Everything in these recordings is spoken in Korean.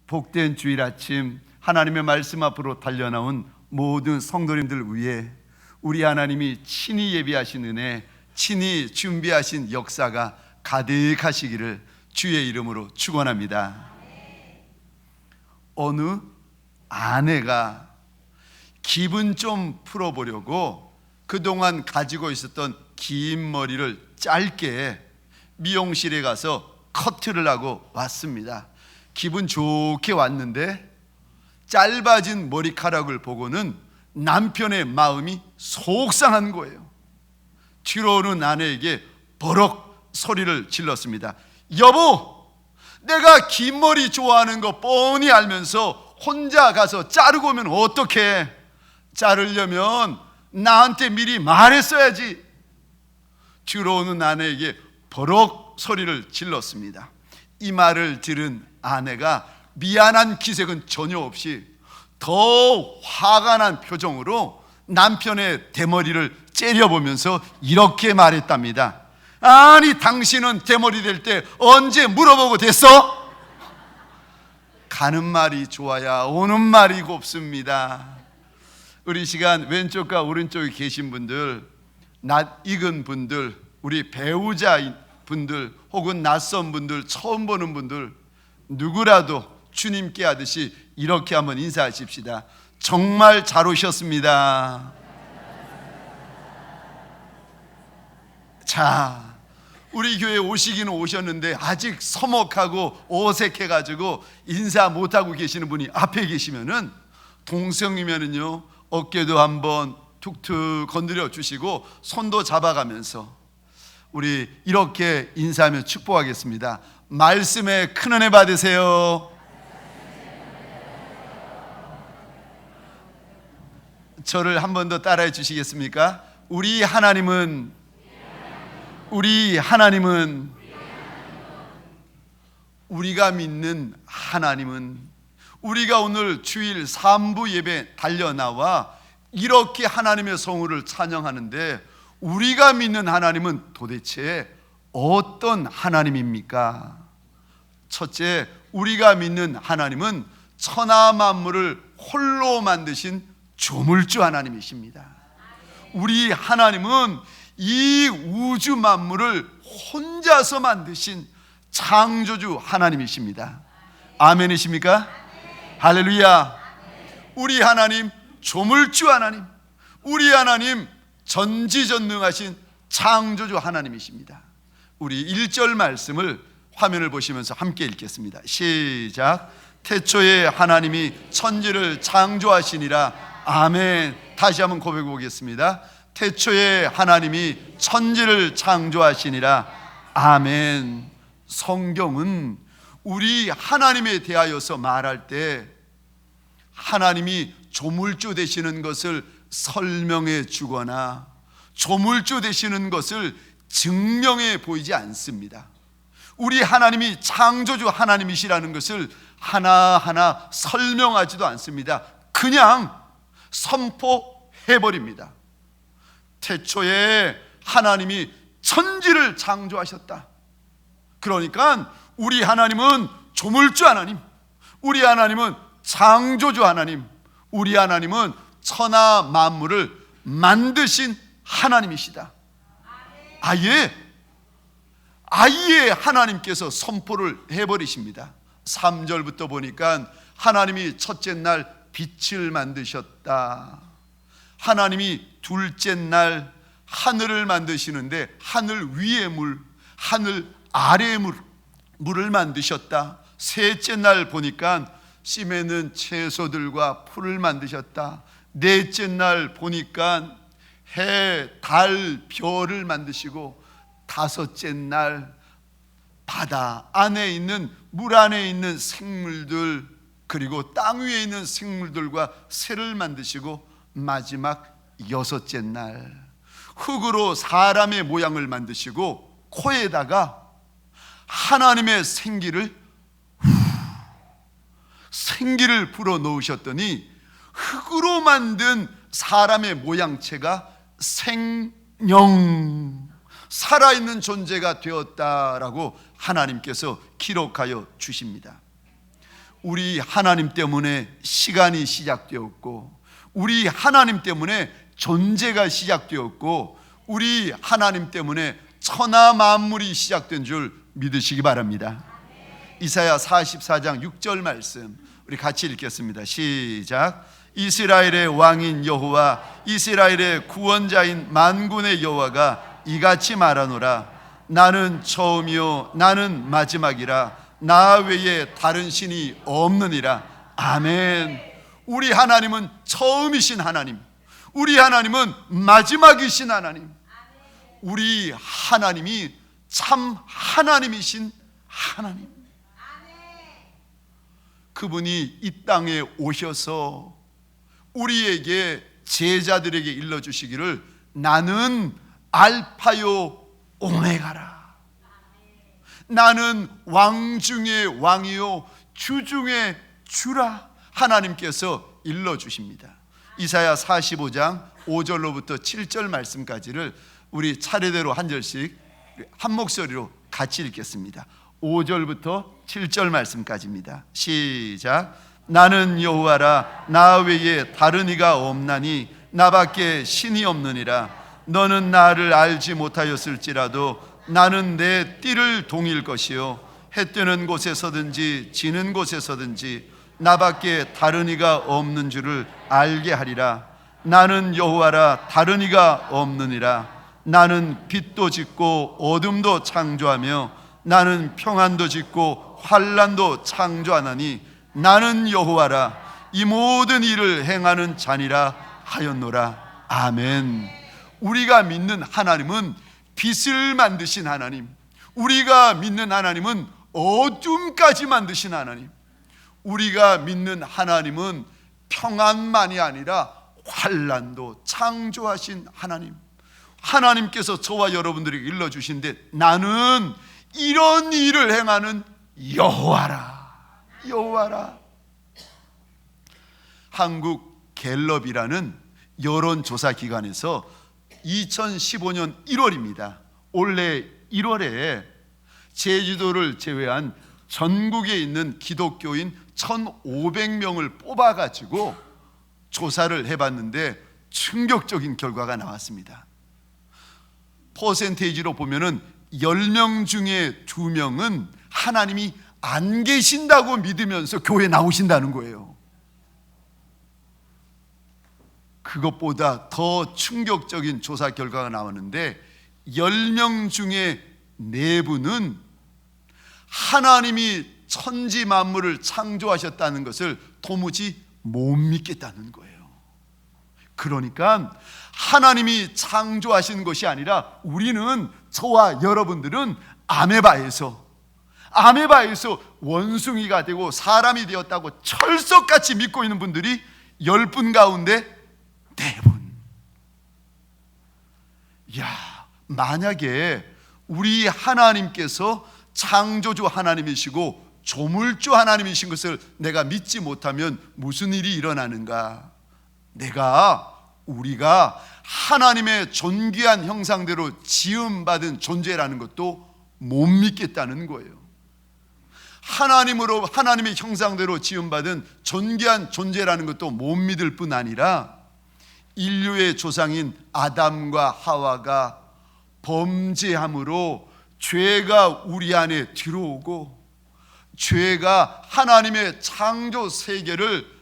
복된 주일 아침 하나님의 말씀 앞으로 달려나온 모든 성도님들 위해 우리 하나님이 친히 예비하신 은혜, 친히 준비하신 역사가 가득하시기를 주의 이름으로 축원합니다. 어느 아내가 기분 좀 풀어보려고 그동안 가지고 있었던 긴 머리를 짧게 미용실에 가서 커트를 하고 왔습니다. 기분 좋게 왔는데 짧아진 머리카락을 보고는 남편의 마음이 속상한 거예요. 뒤로 오는 아내에게 버럭 소리를 질렀습니다. 여보, 내가 긴 머리 좋아하는 거 뻔히 알면서 혼자 가서 자르고 오면 어떡해? 자르려면 나한테 미리 말했어야지. 뒤로 오는 아내에게 버럭 소리를 질렀습니다. 이 말을 들은 아내가 미안한 기색은 전혀 없이 더 화가 난 표정으로 남편의 대머리를 째려보면서 이렇게 말했답니다. 아니, 당신은 대머리 될 때 언제 물어보고 됐어? 가는 말이 좋아야 오는 말이 곱습니다. 우리 시간 왼쪽과 오른쪽에 계신 분들, 낯 익은 분들, 우리 배우자 분들, 혹은 낯선 분들, 처음 보는 분들, 누구라도 주님께 하듯이 이렇게 한번 인사하십시다. 정말 잘 오셨습니다. 자, 우리 교회 오시기는 오셨는데 아직 서먹하고 어색해가지고 인사 못하고 계시는 분이 앞에 계시면은, 동성이면은요 어깨도 한번 툭툭 건드려 주시고 손도 잡아가면서 우리 이렇게 인사하며 축복하겠습니다. 말씀에 큰 은혜 받으세요. 저를 한 번 더 따라해 주시겠습니까? 우리 하나님은 우리가 믿는 하나님은, 우리가 오늘 주일 3부 예배 달려나와 이렇게 하나님의 성우를 찬양하는데, 우리가 믿는 하나님은 도대체 어떤 하나님입니까? 첫째, 우리가 믿는 하나님은 천하 만물을 홀로 만드신 조물주 하나님이십니다. 우리 하나님은 이 우주 만물을 혼자서 만드신 창조주 하나님이십니다. 아멘이십니까? 할렐루야. 우리 하나님 조물주 하나님, 우리 하나님 전지전능하신 창조주 하나님이십니다. 우리 1절 말씀을 화면을 보시면서 함께 읽겠습니다. 시작. 태초에 하나님이 천지를 창조하시니라. 아멘. 다시 한번 고백해 보겠습니다. 태초에 하나님이 천지를 창조하시니라. 아멘. 성경은 우리 하나님에 대하여서 말할 때 하나님이 조물주 되시는 것을 설명해 주거나 조물주 되시는 것을 증명해 보이지 않습니다. 우리 하나님이 창조주 하나님이시라는 것을 하나하나 설명하지도 않습니다. 그냥 선포해버립니다. 태초에 하나님이 천지를 창조하셨다. 그러니까 우리 하나님은 조물주 하나님, 우리 하나님은 창조주 하나님, 우리 하나님은 천하 만물을 만드신 하나님이시다. 아예 하나님께서 선포를 해버리십니다. 3절부터 보니까 하나님이 첫째 날 빛을 만드셨다. 하나님이 둘째 날 하늘을 만드시는데 하늘 위의 물, 하늘 아래의 물을 만드셨다. 셋째 날 보니까 씨 맺는 채소들과 풀을 만드셨다. 넷째 날 보니까 해, 달, 별을 만드시고, 다섯째 날 바다 안에 있는, 물 안에 있는 생물들, 그리고 땅 위에 있는 생물들과 새를 만드시고, 마지막 여섯째 날 흙으로 사람의 모양을 만드시고, 코에다가 하나님의 생기를 불어 넣으셨더니 흙으로 만든 사람의 모양체가 생명, 살아있는 존재가 되었다라고 하나님께서 기록하여 주십니다. 우리 하나님 때문에 시간이 시작되었고, 우리 하나님 때문에 존재가 시작되었고, 우리 하나님 때문에 천하 만물이 시작된 줄 믿으시기 바랍니다. 이사야 44장 6절 말씀 우리 같이 읽겠습니다. 시작. 이스라엘의 왕인 여호와, 이스라엘의 구원자인 만군의 여호와가 이같이 말하노라. 나는 처음이요 나는 마지막이라. 나 외에 다른 신이 없느니라. 아멘. 우리 하나님은 처음이신 하나님, 우리 하나님은 마지막이신 하나님, 우리 하나님이 참 하나님이신 하나님. 그분이 이 땅에 오셔서 우리에게, 제자들에게 일러주시기를 나는 알파요 오메가라. 나는 왕 중의 왕이요 주 중의 주라. 하나님께서 일러주십니다. 이사야 45장 5절로부터 7절 말씀까지를 우리 차례대로 한 절씩 한 목소리로 같이 읽겠습니다. 5절부터 7절 말씀까지입니다. 시작. 나는 여호와라. 나 외에 다른 이가 없나니 나밖에 신이 없느니라. 너는 나를 알지 못하였을지라도 나는 내 띠를 동일 것이요 해 뜨는 곳에서든지 지는 곳에서든지 나밖에 다른 이가 없는 줄을 알게 하리라. 나는 여호와라. 다른 이가 없느니라. 나는 빛도 짓고 어둠도 창조하며 나는 평안도 짓고 환난도 창조하나니 나는 여호와라. 이 모든 일을 행하는 자니라 하였노라. 아멘. 우리가 믿는 하나님은 빛을 만드신 하나님, 우리가 믿는 하나님은 어둠까지 만드신 하나님, 우리가 믿는 하나님은 평안만이 아니라 환난도 창조하신 하나님. 하나님께서 저와 여러분들에게 일러주신데 나는 이런 일을 행하는 여호와라. 여호와라. 한국 갤럽이라는 여론조사 기관에서 2015년 1월입니다. 올해 1월에 제주도를 제외한 전국에 있는 기독교인 1,500명을 뽑아가지고 조사를 해봤는데 충격적인 결과가 나왔습니다. 퍼센테이지로 보면은 10명 중에 2명은 하나님이 안 계신다고 믿으면서 교회에 나오신다는 거예요. 그것보다 더 충격적인 조사 결과가 나왔는데 10명 중에 4분은 하나님이 천지 만물을 창조하셨다는 것을 도무지 못 믿겠다는 거예요. 그러니까 하나님이 창조하신 것이 아니라 우리는, 저와 여러분들은 아메바에서 원숭이가 되고 사람이 되었다고 철석같이 믿고 있는 분들이 10분 가운데 4분. 만약에 우리 하나님께서 창조주 하나님이시고 조물주 하나님이신 것을 내가 믿지 못하면 무슨 일이 일어나는가? 우리가 하나님의 존귀한 형상대로 지음받은 존재라는 것도 못 믿겠다는 거예요. 하나님의 형상대로 지음받은 존귀한 존재라는 것도 못 믿을 뿐 아니라 인류의 조상인 아담과 하와가 범죄함으로 죄가 우리 안에 들어오고 죄가 하나님의 창조 세계를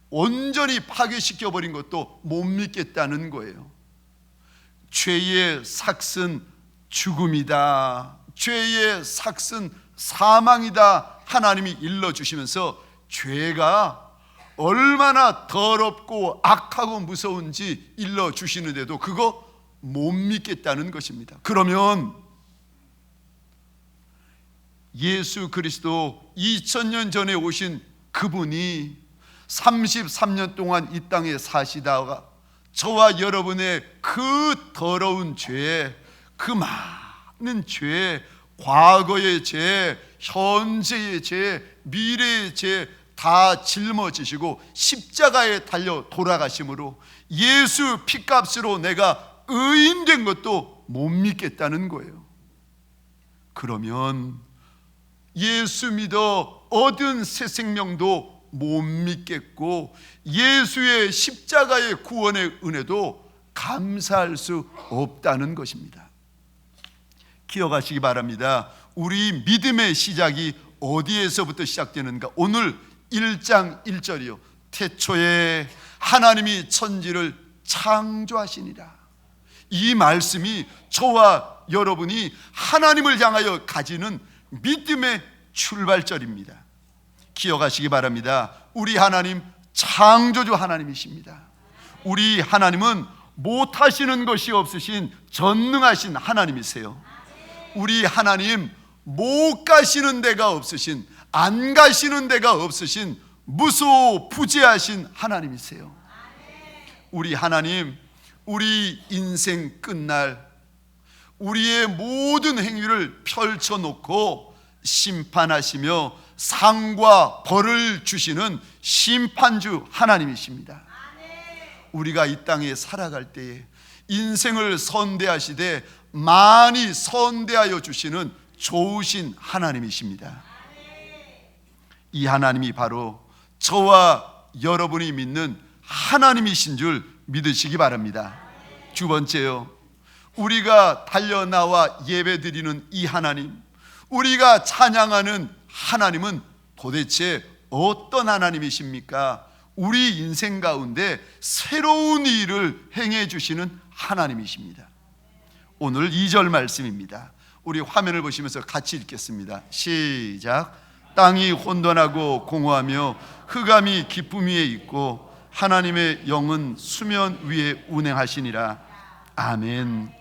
온전히 파괴시켜버린 것도 못 믿겠다는 거예요. 죄의 삭은 죽음이다, 죄의 삭은 사망이다 하나님이 일러주시면서 죄가 얼마나 더럽고 악하고 무서운지 일러주시는데도 그거 못 믿겠다는 것입니다. 그러면 예수 그리스도 2000년 전에 오신 그분이 33년 동안 이 땅에 사시다가 저와 여러분의 그 더러운 죄, 그 많은 죄, 과거의 죄, 현재의 죄, 미래의 죄 다 짊어지시고 십자가에 달려 돌아가심으로 예수 피값으로 내가 의인된 것도 못 믿겠다는 거예요. 그러면 예수 믿어 얻은 새 생명도 못 믿겠고 예수의 십자가의 구원의 은혜도 감사할 수 없다는 것입니다. 기억하시기 바랍니다. 우리 믿음의 시작이 어디에서부터 시작되는가? 오늘 1장 1절이요. 태초에 하나님이 천지를 창조하시니라. 이 말씀이 저와 여러분이 하나님을 향하여 가지는 믿음의 출발점입니다. 기억하시기 바랍니다. 우리 하나님 창조주 하나님이십니다. 우리 하나님은 못하시는 것이 없으신 전능하신 하나님이세요. 우리 하나님 못 가시는 데가 없으신, 안 가시는 데가 없으신 무소부재하신 하나님이세요. 우리 하나님, 우리 인생 끝날 우리의 모든 행위를 펼쳐놓고 심판하시며 상과 벌을 주시는 심판주 하나님이십니다. 우리가 이 땅에 살아갈 때에 인생을 선대하시되 많이 선대하여 주시는 좋으신 하나님이십니다. 이 하나님이 바로 저와 여러분이 믿는 하나님이신 줄 믿으시기 바랍니다. 두 번째요, 우리가 달려나와 예배드리는 이 하나님, 우리가 찬양하는 하나님은 도대체 어떤 하나님이십니까? 우리 인생 가운데 새로운 일을 행해 주시는 하나님이십니다. 오늘 2절 말씀입니다. 우리 화면을 보시면서 같이 읽겠습니다. 시작. 땅이 혼돈하고 공허하며 흑암이 깊음 위에 있고 하나님의 영은 수면 위에 운행하시니라. 아멘.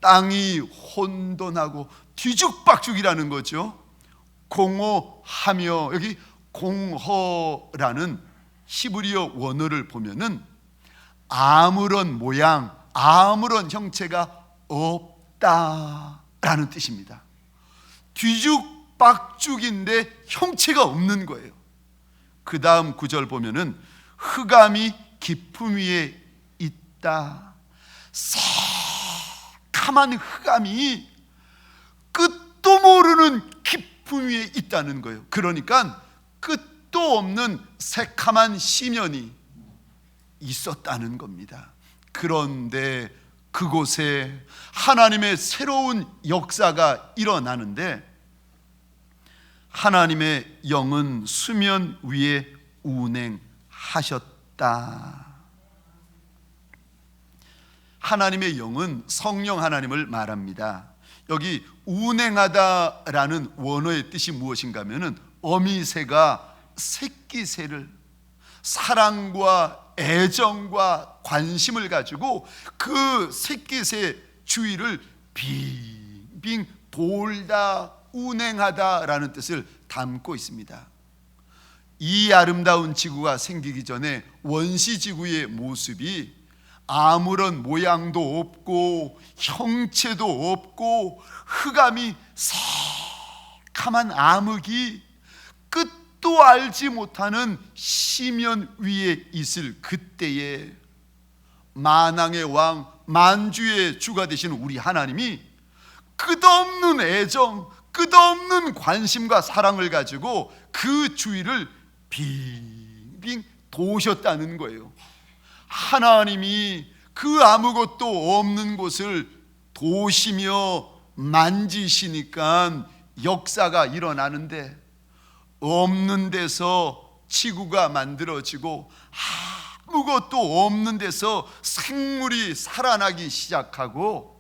땅이 혼돈하고 뒤죽박죽이라는 거죠. 공허하며, 여기 공허라는 히브리어 원어를 보면은 아무런 모양, 아무런 형체가 없다라는 뜻입니다. 뒤죽박죽인데 형체가 없는 거예요. 그 다음 구절 보면은 흑암이 깊음 위에 있다. 새카만 흑암이 끝도 모르는 깊음 위에 있다는 거예요. 그러니까 끝도 없는 새카만 심연이 있었다는 겁니다. 그런데 그곳에 하나님의 새로운 역사가 일어나는데 하나님의 영은 수면 위에 운행하셨다. 하나님의 영은 성령 하나님을 말합니다. 여기 운행하다라는 원어의 뜻이 무엇인가 하면은 어미새가 새끼새를 사랑과 애정과 관심을 가지고 그 새끼새 주위를 빙빙 돌다 운행하다라는 뜻을 담고 있습니다. 이 아름다운 지구가 생기기 전에 원시지구의 모습이 아무런 모양도 없고 형체도 없고 흑암이 새카만 암흑이 끝도 알지 못하는 심연 위에 있을 그때에 만왕의 왕 만주의 주가 되신 우리 하나님이 끝없는 애정, 끝없는 관심과 사랑을 가지고 그 주위를 빙빙 도셨다는 거예요. 하나님이 그 아무것도 없는 곳을 도시며 만지시니까 역사가 일어나는데, 없는 데서 지구가 만들어지고 아무것도 없는 데서 생물이 살아나기 시작하고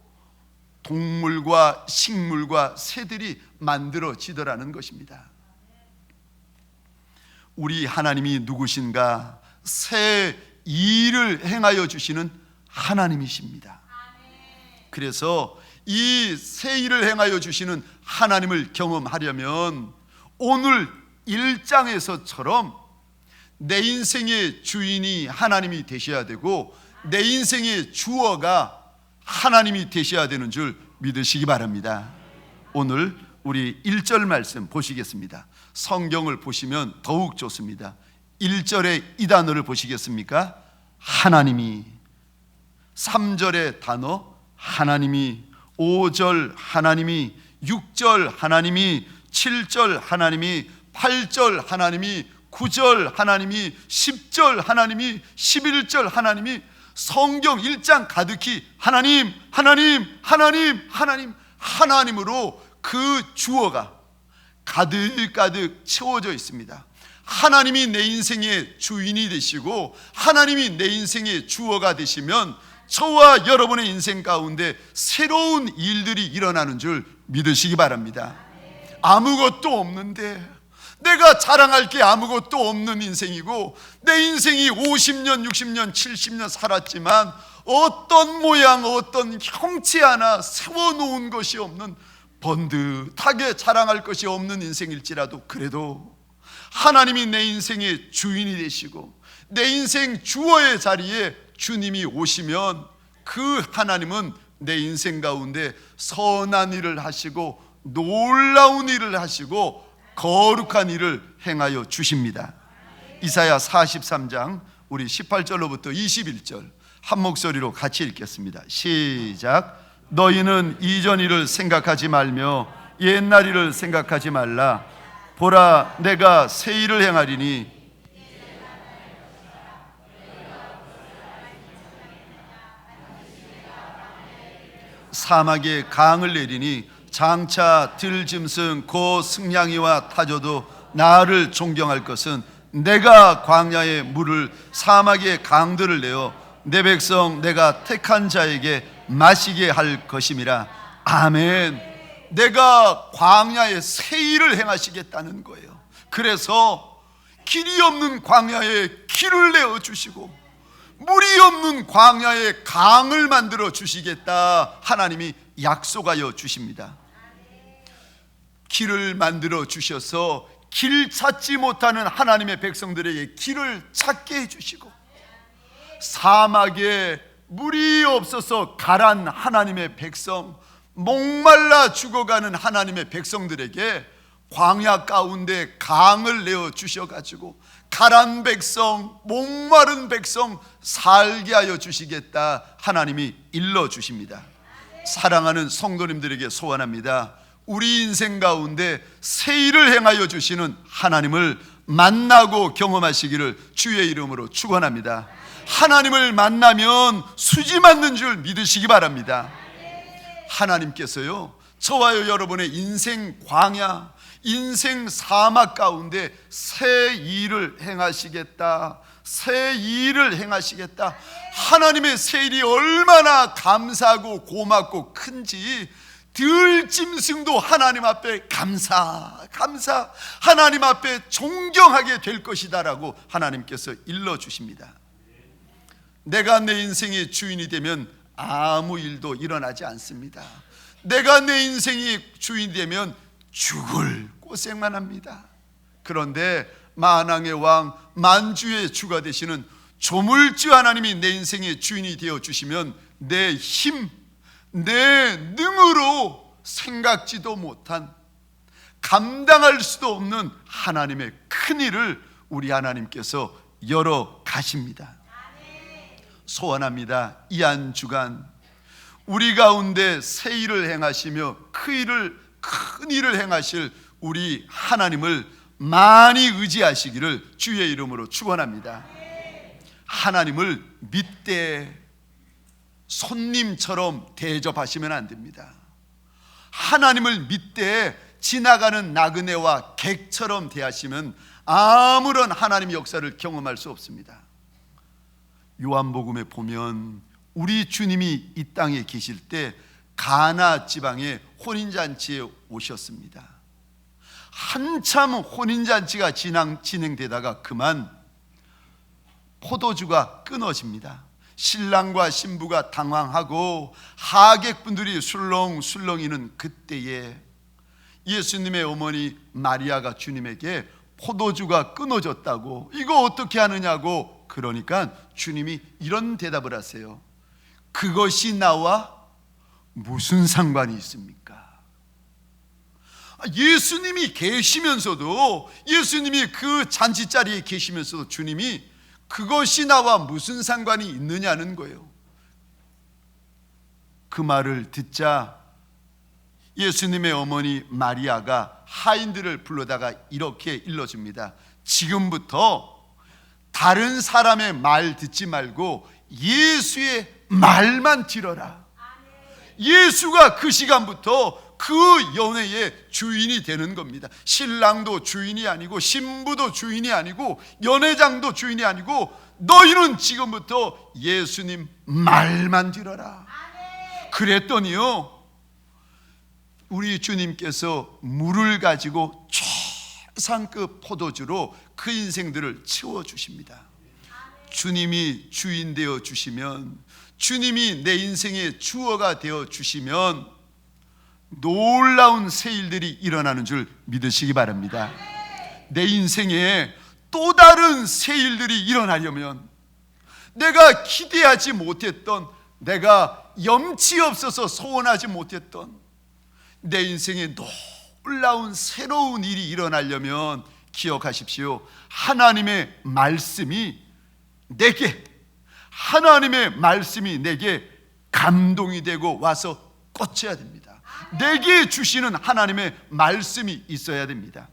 동물과 식물과 새들이 만들어지더라는 것입니다. 우리 하나님이 누구신가? 새 일을 행하여 주시는 하나님이십니다. 그래서 이 새 일을 행하여 주시는 하나님을 경험하려면 오늘 1장에서처럼 내 인생의 주인이 하나님이 되셔야 되고 내 인생의 주어가 하나님이 되셔야 되는 줄 믿으시기 바랍니다. 오늘 우리 1절 말씀 보시겠습니다. 성경을 보시면 더욱 좋습니다. 1절의 이 단어를 보시겠습니까? 하나님이. 3절의 단어 하나님이, 5절 하나님이, 6절 하나님이, 7절 하나님이, 8절 하나님이, 9절 하나님이, 10절 하나님이, 11절 하나님이, 성경 1장 가득히 하나님, 하나님, 하나님, 하나님, 하나님으로 그 주어가 가득가득 채워져 있습니다. 하나님이 내 인생의 주인이 되시고 하나님이 내 인생의 주어가 되시면 저와 여러분의 인생 가운데 새로운 일들이 일어나는 줄 믿으시기 바랍니다. 아무것도 없는데, 내가 자랑할 게 아무것도 없는 인생이고, 내 인생이 50년, 60년, 70년 살았지만 어떤 모양, 어떤 형체 하나 세워놓은 것이 없는, 번듯하게 자랑할 것이 없는 인생일지라도, 그래도 하나님이 내 인생의 주인이 되시고 내 인생 주어의 자리에 주님이 오시면 그 하나님은 내 인생 가운데 선한 일을 하시고 놀라운 일을 하시고 거룩한 일을 행하여 주십니다. 이사야 43장 우리 18절로부터 21절 한 목소리로 같이 읽겠습니다. 시작. 너희는 이전 일을 생각하지 말며 옛날 일을 생각하지 말라. 보라, 내가 새 일을 행하리니 사막에 강을 내리니 장차 들짐승 곧 승냥이와 타조도 나를 존경할 것은 내가 광야의 물을 사막의 강들을 내어 내 백성 내가 택한 자에게 마시게 할 것임이라. 아멘. 내가 광야에 새 일을 행하시겠다는 거예요. 그래서 길이 없는 광야에 길을 내어 주시고 물이 없는 광야에 강을 만들어 주시겠다 하나님이 약속하여 주십니다. 길을 만들어 주셔서 길 찾지 못하는 하나님의 백성들에게 길을 찾게 해주시고, 사막에 물이 없어서 가란 하나님의 백성, 목말라 죽어가는 하나님의 백성들에게 광야 가운데 강을 내어 주셔가지고 가란 백성, 목마른 백성 살게 하여 주시겠다 하나님이 일러 주십니다. 사랑하는 성도님들에게 소원합니다. 우리 인생 가운데 새 일을 행하여 주시는 하나님을 만나고 경험하시기를 주의 이름으로 축원합니다. 하나님을 만나면 수지 맞는 줄 믿으시기 바랍니다. 하나님께서요, 저와 여러분의 인생 광야, 인생 사막 가운데 새 일을 행하시겠다, 새 일을 행하시겠다. 하나님의 새 일이 얼마나 감사하고 고맙고 큰지 들짐승도 하나님 앞에 감사 하나님 앞에 존경하게 될 것이다라고 하나님께서 일러주십니다. 내가 내 인생의 주인이 되면 아무 일도 일어나지 않습니다. 내가 내 인생의 주인이 되면 죽을 고생만 합니다. 그런데 만왕의 왕, 만주의 주가 되시는 조물주 하나님이 내 인생의 주인이 되어 주시면 내 힘, 내 능으로 생각지도 못한, 감당할 수도 없는 하나님의 큰 일을 우리 하나님께서 열어 가십니다. 소원합니다. 이 한 주간 우리 가운데 새 일을 행하시며 큰 일을 행하실 우리 하나님을 많이 의지하시기를 주의 이름으로 축원합니다. 하나님을 믿되 손님처럼 대접하시면 안 됩니다. 하나님을 믿되 지나가는 나그네와 객처럼 대하시면 아무런 하나님의 역사를 경험할 수 없습니다. 요한복음에 보면 우리 주님이 이 땅에 계실 때 가나 지방에 혼인잔치에 오셨습니다. 한참 혼인잔치가 진행되다가 그만 포도주가 끊어집니다. 신랑과 신부가 당황하고 하객분들이 술렁술렁이는 그때에 예수님의 어머니 마리아가 주님에게 포도주가 끊어졌다고, 이거 어떻게 하느냐고, 그러니까 주님이 이런 대답을 하세요. 그것이 나와 무슨 상관이 있습니까? 예수님이 계시면서도, 예수님이 그 잔치자리에 계시면서도 주님이 그것이 나와 무슨 상관이 있느냐는 거예요. 그 말을 듣자 예수님의 어머니 마리아가 하인들을 불러다가 이렇게 일러줍니다. 지금부터 다른 사람의 말 듣지 말고 예수의 말만 들어라. 예수가 그 시간부터 그 연애의 주인이 되는 겁니다. 신랑도 주인이 아니고 신부도 주인이 아니고 연회장도 주인이 아니고 너희는 지금부터 예수님 말만 들어라. 그랬더니요, 우리 주님께서 물을 가지고 최상급 포도주로 그 인생들을 채워주십니다. 주님이 주인 되어 주시면, 주님이 내 인생의 주어가 되어 주시면 놀라운 새 일들이 일어나는 줄 믿으시기 바랍니다. 내 인생에 또 다른 새 일들이 일어나려면, 내가 기대하지 못했던, 내가 염치 없어서 소원하지 못했던 내 인생에 놀라운 새로운 일이 일어나려면 기억하십시오. 하나님의 말씀이 내게, 하나님의 말씀이 내게 감동이 되고 와서 꽂혀야 됩니다. 내게 주시는 하나님의 말씀이 있어야 됩니다.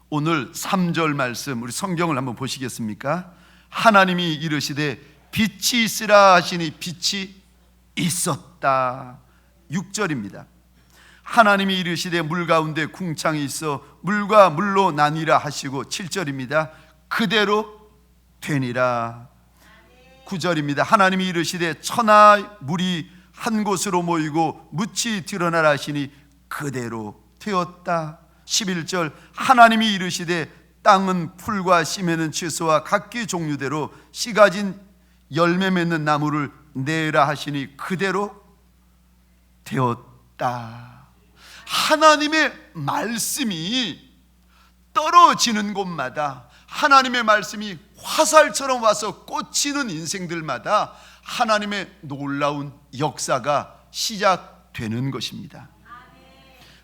오늘 3절 말씀, 우리 성경을 한번 보시겠습니까? 하나님이 이르시되 빛이 있으라 하시니 빛이 있었다. 6절입니다. 하나님이 이르시되 물 가운데 궁창이 있어 물과 물로 나뉘라 하시고, 7절입니다. 그대로 되니라. 9절입니다. 하나님이 이르시되 천하 물이 한 곳으로 모이고 묻이 드러나라 하시니 그대로 되었다. 11절. 하나님이 이르시되 땅은 풀과 씨 맺는 채소와 각기 종류대로 씨 가진 열매 맺는 나무를 내라 하시니 그대로 되었다. 하나님의 말씀이 떨어지는 곳마다, 하나님의 말씀이 화살처럼 와서 꽂히는 인생들마다 하나님의 놀라운 역사가 시작되는 것입니다.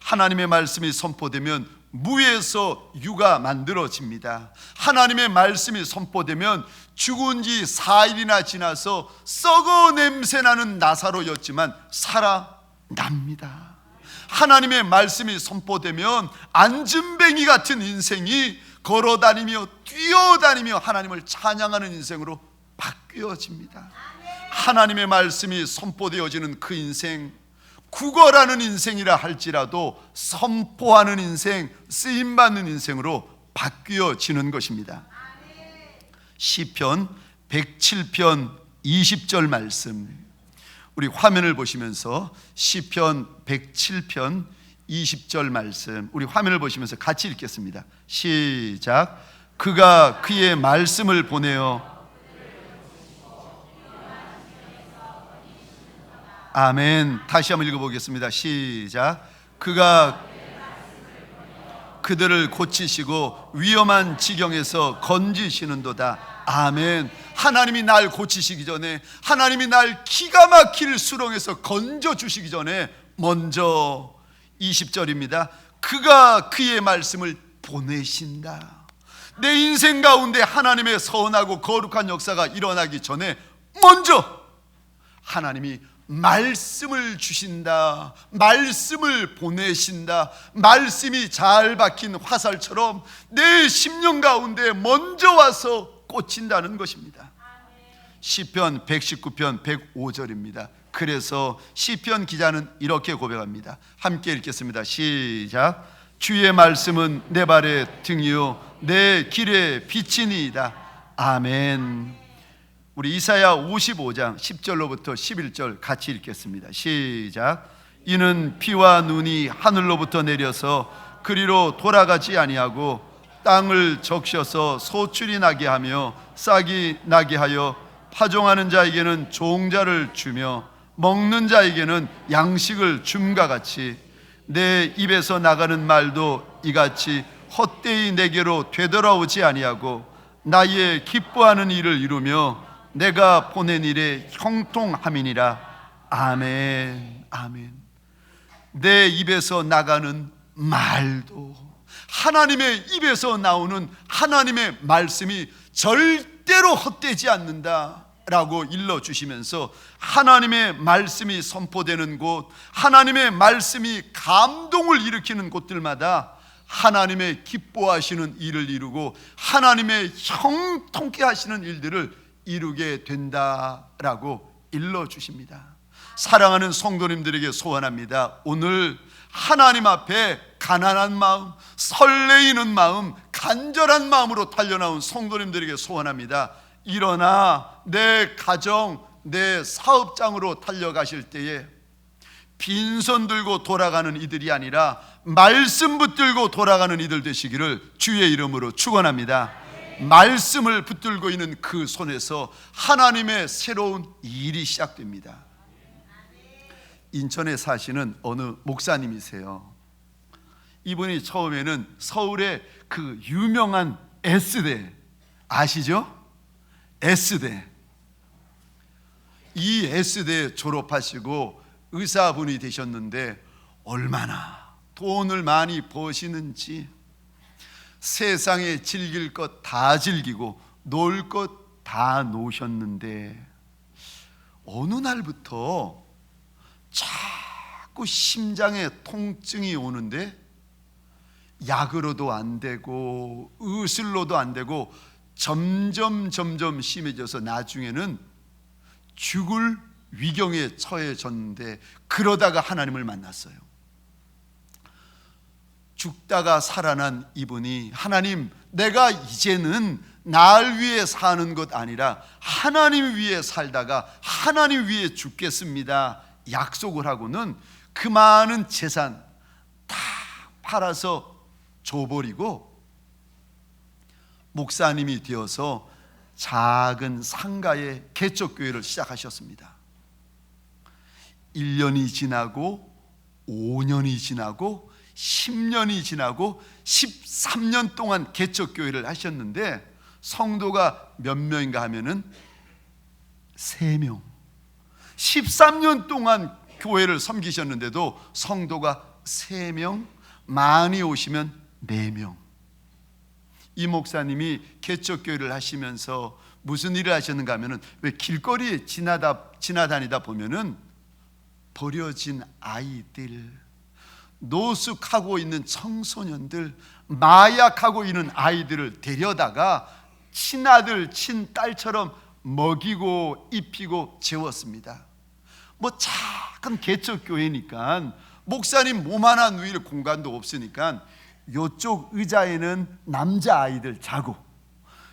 하나님의 말씀이 선포되면 무에서 유가 만들어집니다. 하나님의 말씀이 선포되면 죽은 지 4일이나 지나서 썩어 냄새나는 나사로였지만 살아납니다. 하나님의 말씀이 선포되면 안진뱅이 같은 인생이 걸어다니며 뛰어다니며 하나님을 찬양하는 인생으로 바뀌어집니다. 하나님의 말씀이 선포되어지는 그 인생, 구걸하는 인생이라 할지라도 선포하는 인생, 쓰임받는 인생으로 바뀌어지는 것입니다. 시편 107편 20절 말씀, 우리 화면을 보시면서 시편 107편 20절 말씀, 우리 화면을 보시면서 같이 읽겠습니다. 시작. 그가 그의 말씀을 보내어, 아멘. 다시 한번 읽어보겠습니다. 시작. 그가 그들을 고치시고 위험한 지경에서 건지시는도다. 아멘. 하나님이 날 고치시기 전에, 하나님이 날 기가 막힐 수렁에서 건져주시기 전에 먼저 20절입니다. 그가 그의 말씀을 보내신다. 내 인생 가운데 하나님의 선하고 거룩한 역사가 일어나기 전에 먼저 하나님이 말씀을 주신다. 말씀을 보내신다. 말씀이 잘 박힌 화살처럼 내 심령 가운데 먼저 와서 꽂힌다는 것입니다. 시편 119편 105절입니다. 그래서 시편 기자는 이렇게 고백합니다. 함께 읽겠습니다. 시작. 주의 말씀은 내 발의 등이요 내 길의 빛이니이다. 아멘. 우리 이사야 55장 10절로부터 11절 같이 읽겠습니다. 시작. 이는 비와 눈이 하늘로부터 내려서 그리로 돌아가지 아니하고 땅을 적셔서 소출이 나게 하며 싹이 나게 하여 파종하는 자에게는 종자를 주며 먹는 자에게는 양식을 줌과 같이 내 입에서 나가는 말도 이같이 헛되이 내게로 되돌아오지 아니하고 나의 기뻐하는 일을 이루며 내가 보낸 일에 형통함이니라. 아멘. 아멘. 내 입에서 나가는 말도, 하나님의 입에서 나오는 하나님의 말씀이 절대로 헛되지 않는다. 라고 일러주시면서 하나님의 말씀이 선포되는 곳, 하나님의 말씀이 감동을 일으키는 곳들마다 하나님의 기뻐하시는 일을 이루고 하나님의 형통케 하시는 일들을 이루게 된다라고 일러주십니다. 사랑하는 성도님들에게 소원합니다. 오늘 하나님 앞에 가난한 마음, 설레이는 마음, 간절한 마음으로 달려나온 성도님들에게 소원합니다. 일어나 내 가정, 내 사업장으로 달려가실 때에 빈손 들고 돌아가는 이들이 아니라 말씀 붙들고 돌아가는 이들 되시기를 주의 이름으로 축원합니다. 말씀을 붙들고 있는 그 손에서 하나님의 새로운 일이 시작됩니다. 인천에 사시는 어느 목사님이세요. 이분이 처음에는 서울의 그 유명한 S대 아시죠? S대. 이 S대 졸업하시고 의사분이 되셨는데 얼마나 돈을 많이 버시는지 세상에 즐길 것 다 즐기고 놀 것 다 노셨는데 어느 날부터 자꾸 심장에 통증이 오는데 약으로도 안 되고 의술로도 안 되고 점점 심해져서 나중에는 죽을 위경에 처해졌는데 그러다가 하나님을 만났어요. 죽다가 살아난 이분이 하나님, 내가 이제는 날 위해 사는 것 아니라 하나님 위해 살다가 하나님 위해 죽겠습니다 약속을 하고는 그 많은 재산 다 팔아서 줘버리고 목사님이 되어서 작은 상가의 개척교회를 시작하셨습니다. 1년이 지나고 5년이 지나고 10년이 지나고 13년 동안 개척교회를 하셨는데 성도가 몇 명인가 하면은 3명. 13년 동안 교회를 섬기셨는데도 성도가 3명, 많이 오시면 4명. 이 목사님이 개척교회를 하시면서 무슨 일을 하셨는가 하면은 왜 길거리에 지나다니다 보면은 버려진 아이들, 노숙하고 있는 청소년들, 마약하고 있는 아이들을 데려다가 친아들, 친딸처럼 먹이고 입히고 재웠습니다. 뭐 작은 개척교회니까 목사님 몸 하나 누일 공간도 없으니까 이쪽 의자에는 남자아이들 자고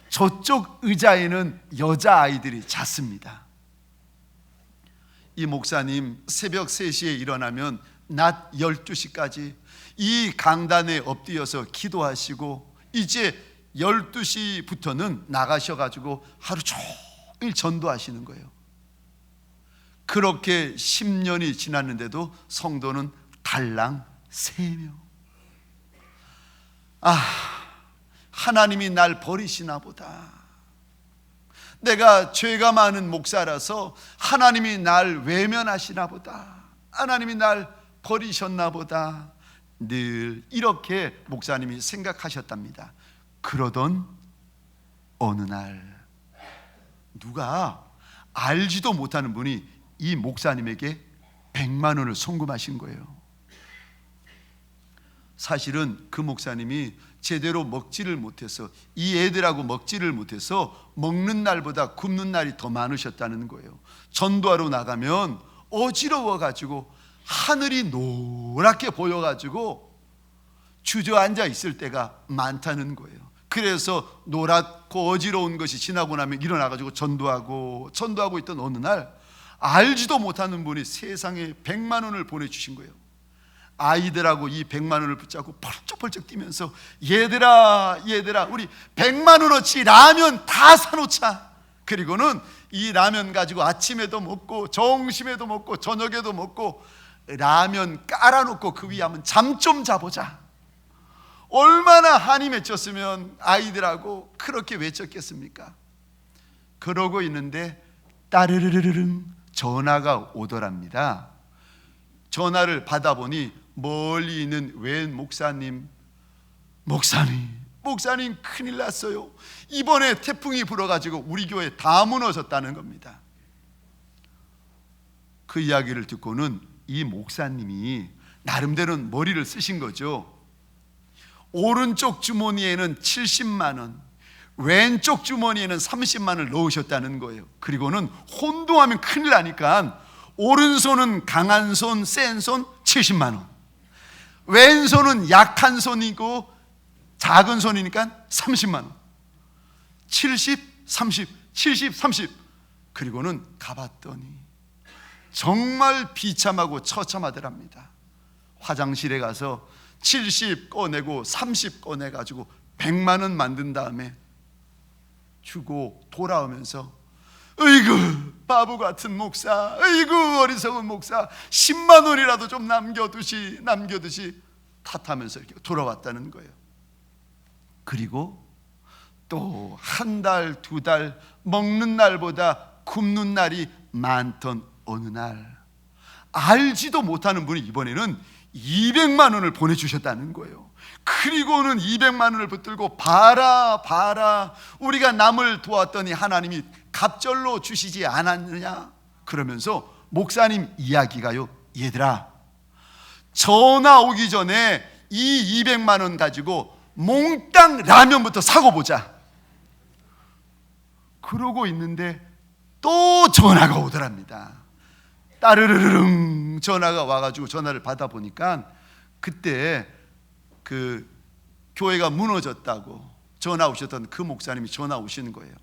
저쪽 의자에는 여자아이들이 잤습니다. 이 목사님 새벽 3시에 일어나면 낮 12시까지 이 강단에 엎드려서 기도하시고 이제 12시부터는 나가셔가지고 하루 종일 전도하시는 거예요. 그렇게 10년이 지났는데도 성도는 달랑 3명. 하나님이 날 버리시나 보다. 내가 죄가 많은 목사라서 하나님이 날 외면하시나 보다. 하나님이 날 버리셨나 보다. 늘 이렇게 목사님이 생각하셨답니다. 그러던 어느 날 누가 알지도 못하는 분이 이 목사님에게 100만 원을 송금하신 거예요. 사실은 그 목사님이 제대로 먹지를 못해서 이 애들하고 먹지를 못해서 먹는 날보다 굶는 날이 더 많으셨다는 거예요. 전도하러 나가면 어지러워가지고 하늘이 노랗게 보여가지고 주저앉아 있을 때가 많다는 거예요. 그래서 노랗고 어지러운 것이 지나고 나면 일어나가지고 전도하고 있던 어느 날 알지도 못하는 분이 세상에 100만 원을 보내주신 거예요. 아이들하고 이 100만 원을 붙잡고 펄쩍펄쩍 뛰면서 얘들아 우리 100만 원어치 라면 다 사놓자. 그리고는 이 라면 가지고 아침에도 먹고 점심에도 먹고 저녁에도 먹고 라면 깔아놓고 그 위에 한번 잠 좀 자보자. 얼마나 한이 맺혔으면 아이들하고 그렇게 외쳤겠습니까? 그러고 있는데 따르르르릉 전화가 오더랍니다. 전화를 받아보니 멀리 있는 웬 목사님 목사님 큰일 났어요. 이번에 태풍이 불어가지고 우리 교회 다 무너졌다는 겁니다. 그 이야기를 듣고는 이 목사님이 나름대로는 머리를 쓰신 거죠. 오른쪽 주머니에는 70만 원, 왼쪽 주머니에는 30만 원을 넣으셨다는 거예요. 그리고는 혼동하면 큰일 나니까 오른손은 강한 손, 센 손 70만 원, 왼손은 약한 손이고 작은 손이니까 30만 원, 70, 30, 70, 30. 그리고는 가봤더니 정말 비참하고 처참하더랍니다. 화장실에 가서 70 꺼내고 30 꺼내가지고 100만 원 만든 다음에 주고 돌아오면서 어이구 바보 같은 목사, 어이구 어리석은 목사, 10만 원이라도 좀 남겨두시 탓하면서 이렇게 돌아왔다는 거예요. 그리고 또 한 달, 두 달 먹는 날보다 굶는 날이 많던 어느 날 알지도 못하는 분이 이번에는 200만 원을 보내주셨다는 거예요. 그리고는 200만 원을 붙들고 봐라 우리가 남을 도왔더니 하나님이 갑절로 주시지 않았느냐 그러면서 목사님 이야기가요, 얘들아 전화 오기 전에 이 200만 원 가지고 몽땅 라면부터 사고 보자 그러고 있는데 또 전화가 오더랍니다. 따르르릉 전화가 와가지고 전화를 받아보니까 그때 그 교회가 무너졌다고 전화 오셨던 그 목사님이 전화 오시는 거예요.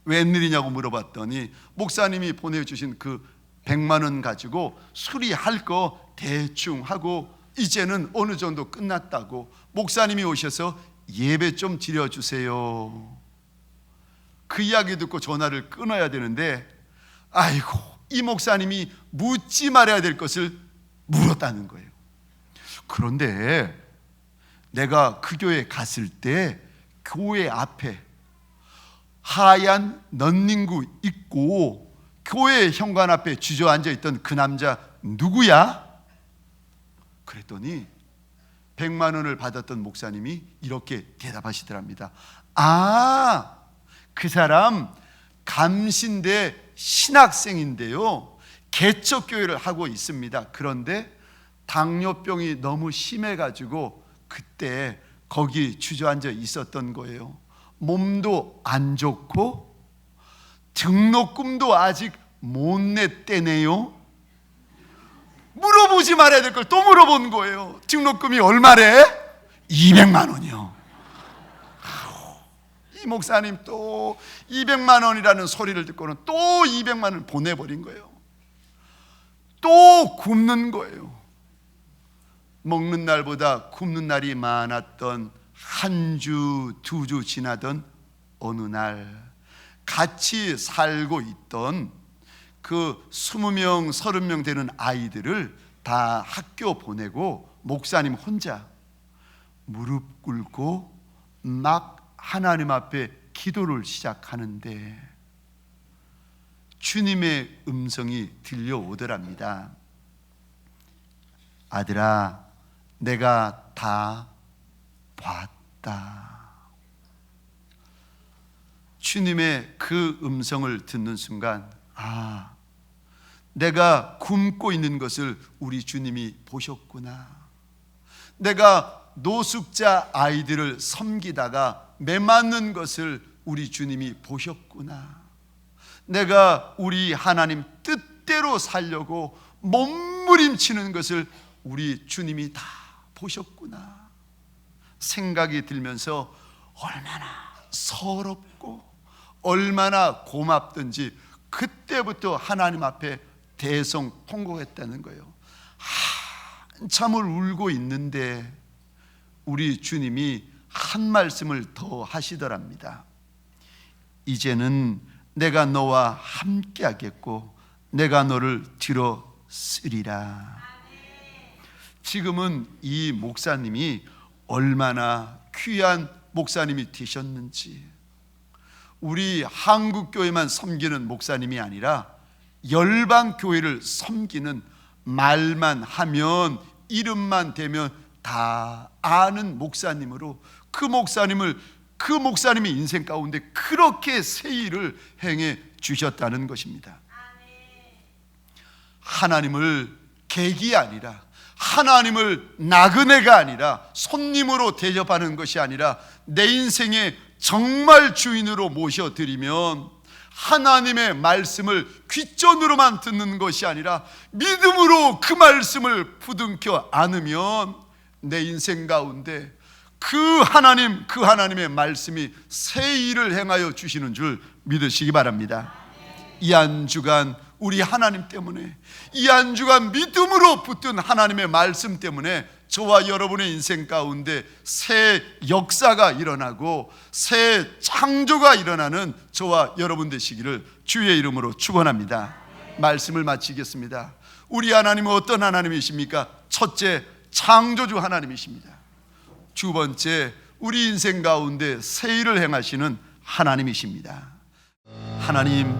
웬일이냐고 물어봤더니 목사님이 보내주신 그 100만 원 가지고 수리할 거 대충 하고 이제는 어느 정도 끝났다고 목사님이 오셔서 예배 좀 드려주세요. 그 이야기 듣고 전화를 끊어야 되는데 아이고 이 목사님이 묻지 말아야 될 것을 물었다는 거예요. 그런데 내가 그 교회에 갔을 때 교회 앞에 하얀 넌닝구 입고 교회 현관 앞에 주저앉아 있던 그 남자 누구야? 그랬더니 100만 원을 받았던 목사님이 이렇게 대답하시더랍니다. 아, 그 사람 감신대 신학생인데요 개척교회를 하고 있습니다. 그런데 당뇨병이 너무 심해가지고 그때 거기 주저앉아 있었던 거예요. 몸도 안 좋고 등록금도 아직 못 냈대네요. 물어보지 말아야 될 걸 또 물어본 거예요. 등록금이 얼마래? 200만 원이요. 이 목사님 또 200만 원이라는 소리를 듣고는 또 200만 원을 보내버린 거예요. 또 굶는 거예요. 먹는 날보다 굶는 날이 많았던 한 주, 두 주 지나던 어느 날 같이 살고 있던 그 20명, 30명 되는 아이들을 다 학교 보내고 목사님 혼자 무릎 꿇고 막 하나님 앞에 기도를 시작하는데 주님의 음성이 들려오더랍니다. 아들아, 내가 다 봤다. 주님의 그 음성을 듣는 순간 아, 내가 굶고 있는 것을 우리 주님이 보셨구나. 내가 노숙자 아이들을 섬기다가 매맞는 것을 우리 주님이 보셨구나. 내가 우리 하나님 뜻대로 살려고 몸부림치는 것을 우리 주님이 다 보셨구나 생각이 들면서 얼마나 서럽고 얼마나 고맙든지 그때부터 하나님 앞에 대성통곡했다는 거예요. 한참을 울고 있는데 우리 주님이 한 말씀을 더 하시더랍니다. 이제는 내가 너와 함께 하겠고 내가 너를 들어쓰리라. 지금은 이 목사님이 얼마나 귀한 목사님이 되셨는지, 우리 한국교회만 섬기는 목사님이 아니라 열방교회를 섬기는, 말만 하면 이름만 대면 다 아는 목사님으로 그 목사님의 인생 가운데 그렇게 새 일을 행해 주셨다는 것입니다. 하나님을 객이 아니라, 하나님을 나그네가 아니라, 손님으로 대접하는 것이 아니라 내 인생의 정말 주인으로 모셔드리면, 하나님의 말씀을 귓전으로만 듣는 것이 아니라 믿음으로 그 말씀을 부둥켜 안으면 내 인생 가운데 그 하나님의 말씀이 새 일을 행하여 주시는 줄 믿으시기 바랍니다. 이 한 주간 우리 하나님 때문에, 이 한 주간 믿음으로 붙든 하나님의 말씀 때문에 저와 여러분의 인생 가운데 새 역사가 일어나고 새 창조가 일어나는 저와 여러분 되시기를 주의 이름으로 축원합니다. 말씀을 마치겠습니다. 우리 하나님은 어떤 하나님이십니까? 첫째, 창조주 하나님이십니다. 두 번째, 우리 인생 가운데 새 일을 행하시는 하나님이십니다. 하나님,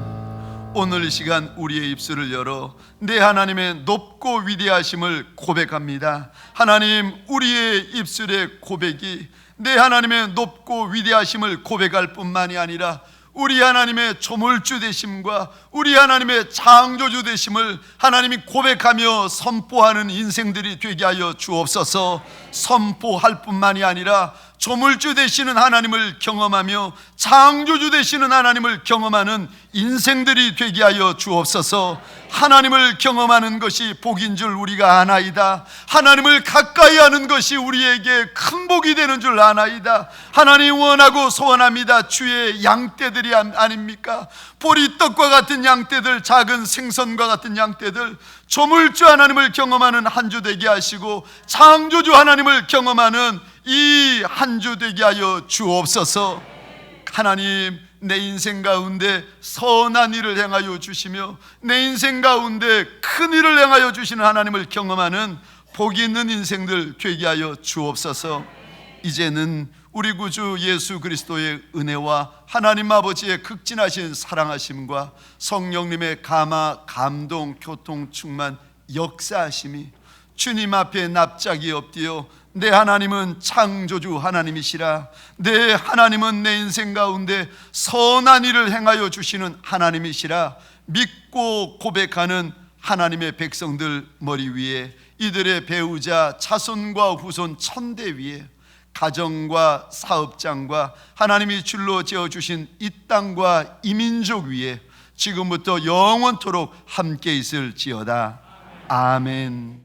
오늘 이 시간 우리의 입술을 열어 내 하나님의 높고 위대하심을 고백합니다. 하나님, 우리의 입술의 고백이 내 하나님의 높고 위대하심을 고백할 뿐만이 아니라 우리 하나님의 조물주 되심과 우리 하나님의 창조주 되심을 하나님이 고백하며 선포하는 인생들이 되게 하여 주옵소서. 선포할 뿐만이 아니라 조물주 되시는 하나님을 경험하며 창조주 되시는 하나님을 경험하는 인생들이 되게 하여 주옵소서. 하나님을 경험하는 것이 복인 줄 우리가 아나이다. 하나님을 가까이 하는 것이 우리에게 큰 복이 되는 줄 아나이다. 하나님 원하고 소원합니다. 주의 양떼들이 아닙니까? 보리떡과 같은 양떼들, 작은 생선과 같은 양떼들, 조물주 하나님을 경험하는 한 주 되게 하시고 창조주 하나님을 경험하는 이 한 주 되게 하여 주옵소서. 하나님, 내 인생 가운데 선한 일을 행하여 주시며 내 인생 가운데 큰 일을 행하여 주시는 하나님을 경험하는 복이 있는 인생들 되게 하여 주옵소서. 이제는 우리 구주 예수 그리스도의 은혜와 하나님 아버지의 극진하신 사랑하심과 성령님의 감화, 감동, 교통, 충만, 역사하심이 주님 앞에 납작이 엎드려 내 하나님은 창조주 하나님이시라, 내 하나님은 내 인생 가운데 선한 일을 행하여 주시는 하나님이시라 믿고 고백하는 하나님의 백성들 머리 위에, 이들의 배우자 자손과 후손 천대 위에, 가정과 사업장과 하나님이 줄로 지어주신 이 땅과 이 민족 위에 지금부터 영원토록 함께 있을지어다. 아멘.